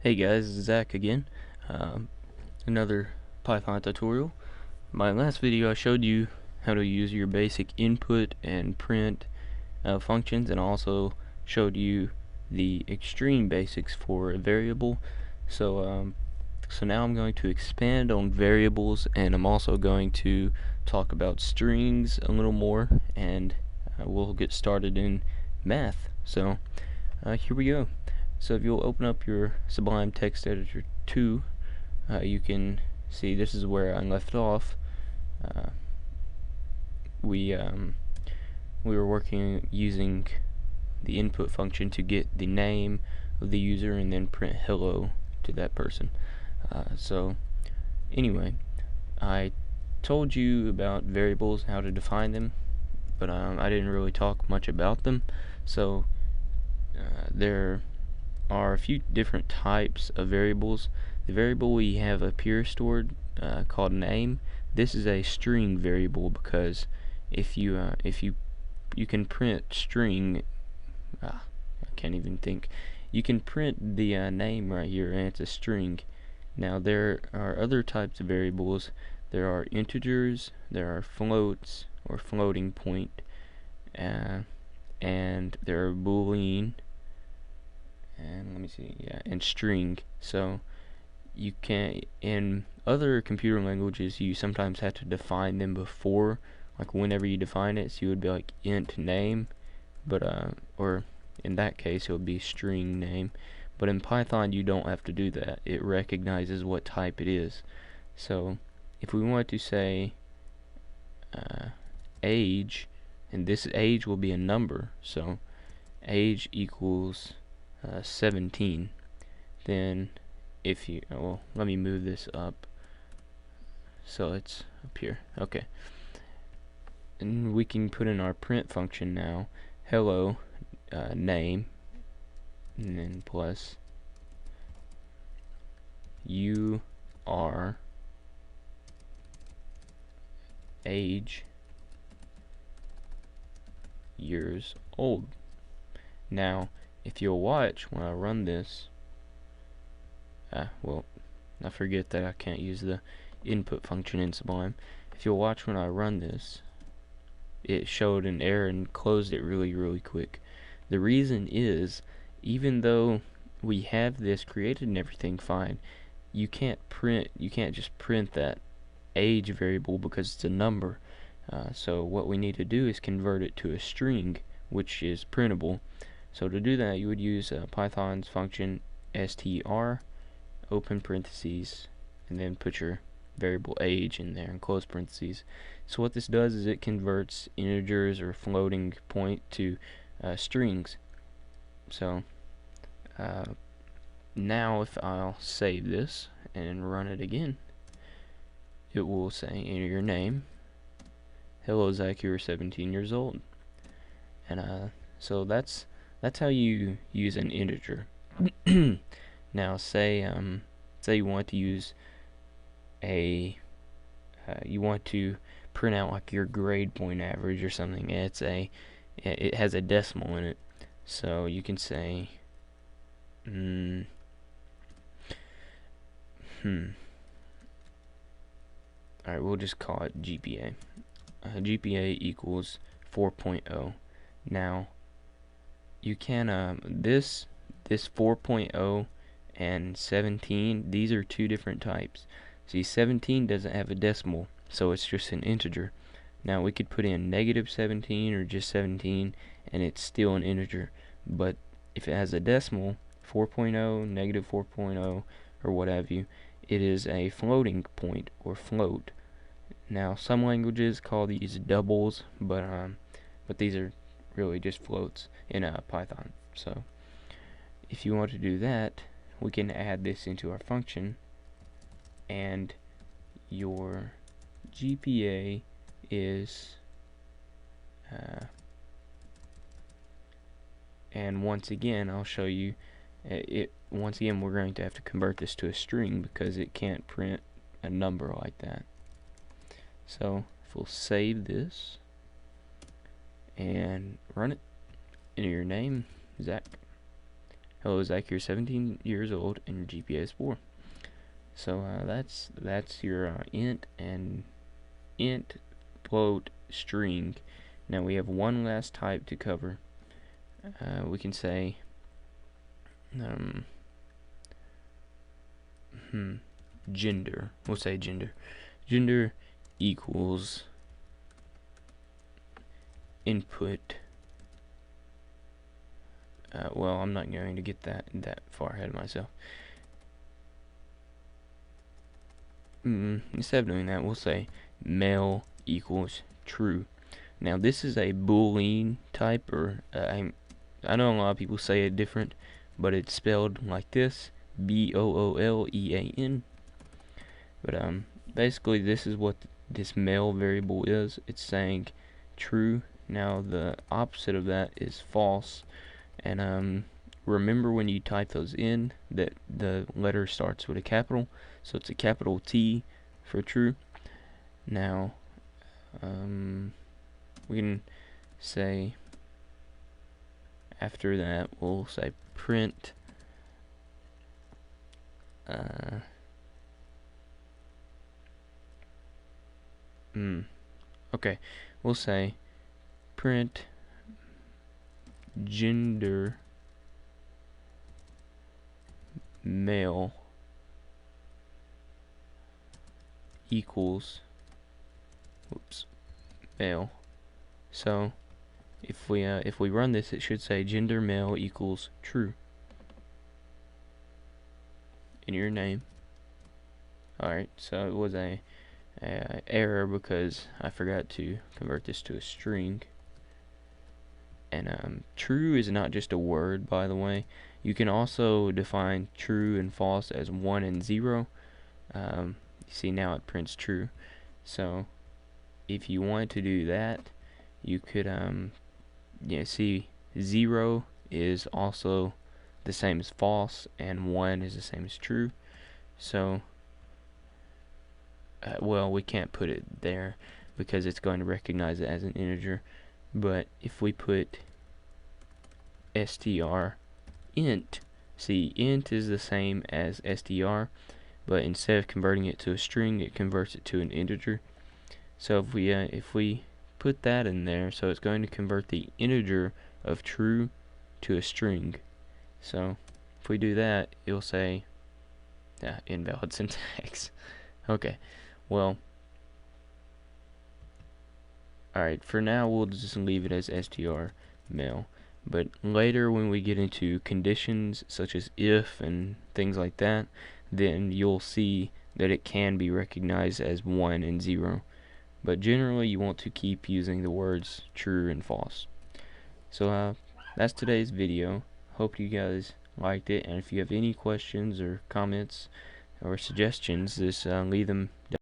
Hey guys, it's Zach again. Um, Another Python tutorial. My last video I showed you how to use your basic input and print functions, and also showed you the extreme basics for a variable. So now I'm going to expand on variables, and I'm also going to talk about strings a little more, and we'll get started in math. So here we go. So if you'll open up your Sublime Text Editor 2, you can see this is where I left off. Uh, we were working using the input function to get the name of the user and then print hello to that person. So anyway, I told you about variables, how to define them, but I didn't really talk much about them. So there are a few different types of variables. The variable we have up here stored called name. This is a string variable because if you can print string, I can't even think. You can print the name right here, and it's a string. Now there are other types of variables. There are integers, there are floats or floating point, and there are boolean, and let me see, and string. So you can, in other computer languages, you sometimes have to define them before, like whenever you define it. So you would be like int name, but or in that case it would be string name. But in Python you don't have to do that. It recognizes what type it is. So if we want to say age, and this age will be a number, so age equals 17, then if you, well, let me move this up so it's up here. Okay, and we can put in our print function now, hello name, and then plus you are age years old. Now if you'll watch when I run this, well, I forget that I can't use the input function in Sublime. If you'll watch when I run this, it showed an error and closed it really quick. The reason is, even though we have this created and everything fine, you can't just print that age variable because it's a number. So what we need to do is convert it to a string, which is printable. So to do that, you would use Python's function str, open parentheses, and then put your variable age in there and close parentheses. So what this does is it converts integers or floating point to strings. So now if I'll save this and run it again, it will say enter your name. Hello Zach, you're 17 years old. And so that's how you use an integer. Now say you want to use you want to print out like your grade point average or something. It has a decimal in it, so you can say alright, we'll just call it GPA. GPA equals 4.0. Now you can this 4.0 and 17, these are two different types. See, 17 doesn't have a decimal, so it's just an integer. Now we could put in negative 17 or just 17 and it's still an integer, but if it has a decimal, 4.0, negative 4.0, or what have you, it is a floating point or float. Now some languages call these doubles, but these are really just floats in Python. So if you want to do that, we can add this into our function, and your GPA is and once again I'll show you once again we're going to have to convert this to a string because it can't print a number like that. So if we'll save this and run it, enter your name, Zach. hello Zach, you're 17 years old and your GPA is 4. So that's your int and int float string. Now we have one last type to cover. We can say gender. We'll say gender. Gender equals input. Well, I'm not going to get that far ahead of myself. Instead of doing that, we'll say male equals true. Now this is a boolean type, or I know a lot of people say it different, but it's spelled like this, B-O-O-L-E-A-N. But basically this is what this male variable is. It's saying true. Now the opposite of that is false. And remember when you type those in that the letter starts with a capital, so it's a capital T for true. Now we can say after that we'll say print okay, we'll say print gender male equals male. So if we run this, it should say gender male equals true in your name. Alright, so it was a error because I forgot to convert this to a string. And true is not just a word, by the way. You can also define true and false as 1 and 0. You see now it prints true. So if you want to do that, you could see 0 is also the same as false, and 1 is the same as true. So well, we can't put it there because it's going to recognize it as an integer. But if we put str int, see, int is the same as str, but instead of converting it to a string, it converts it to an integer. So if we put that in there, so it's going to convert the integer of true to a string. So if we do that, it'll say invalid syntax. Okay, well, alright, for now we'll just leave it as str male. But later when we get into conditions such as if and things like that, then you'll see that it can be recognized as 1 and 0. But generally you want to keep using the words true and false. So that's today's video. Hope you guys liked it, and if you have any questions or comments or suggestions, just leave them down